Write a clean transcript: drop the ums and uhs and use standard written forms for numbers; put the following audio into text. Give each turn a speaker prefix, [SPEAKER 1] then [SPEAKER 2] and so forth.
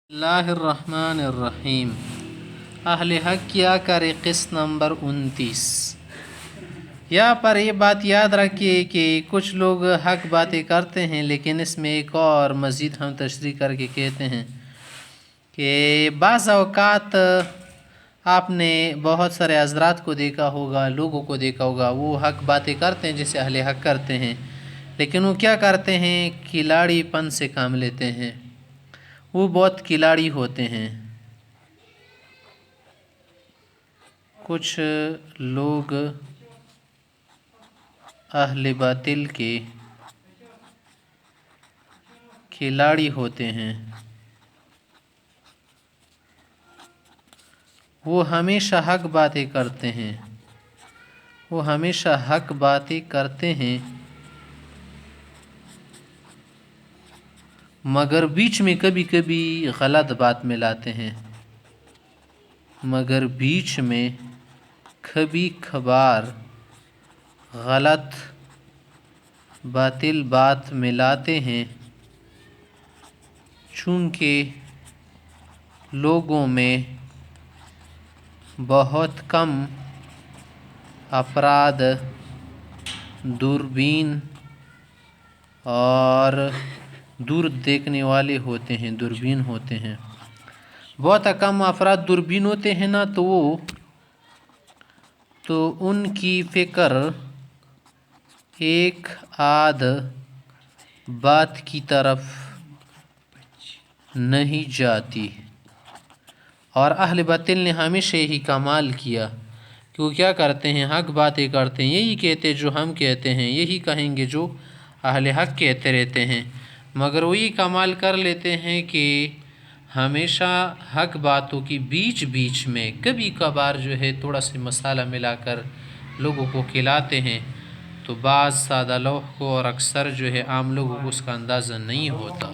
[SPEAKER 1] اللہ الرحمن الرحیم۔ اہل حق کیا کرے قسط نمبر 29۔ یہاں پر یہ بات یاد رکھیے کہ کچھ لوگ حق باتیں کرتے ہیں، لیکن اس میں ایک اور مزید ہم تشریح کر کے کہتے ہیں کہ بعض اوقات آپ نے بہت سارے حضرات کو دیکھا ہوگا، لوگوں کو دیکھا ہوگا، وہ حق باتیں کرتے ہیں جیسے اہل حق کرتے ہیں، لیکن وہ کیا کرتے ہیں، کھلاڑی پن سے کام لیتے ہیں، وہ بہت کھلاڑی ہوتے ہیں۔ کچھ لوگ اہل باطل کے کھلاڑی ہوتے ہیں، وہ ہمیشہ حق باتیں کرتے ہیں، وہ ہمیشہ حق باتیں کرتے ہیں، مگر بیچ میں کبھی کبھی غلط بات ملاتے ہیں، مگر بیچ میں کبھی کبھار غلط باطل بات ملاتے ہیں، چونکہ لوگوں میں بہت کم افراد دوربین اور دور دیکھنے والے ہوتے ہیں، دوربین ہوتے ہیں، بہت کم افراد دوربین ہوتے ہیں نا، تو ان کی فکر ایک آدھ بات کی طرف نہیں جاتی، اور اہل باطل نے ہمیشہ یہی کمال کیا کہ وہ کیا کرتے ہیں، حق باتیں کرتے ہیں، یہی کہتے جو ہم کہتے ہیں، یہی کہیں گے جو اہل حق کہتے رہتے ہیں، مگر وہی کمال کر لیتے ہیں کہ ہمیشہ حق باتوں کی بیچ بیچ میں کبھی کبھار جو ہے تھوڑا سا مسالہ ملا کر لوگوں کو کھلاتے ہیں، تو بعض سادہ لوگ کو اور اکثر جو ہے عام لوگوں کو اس کا اندازہ نہیں ہوتا۔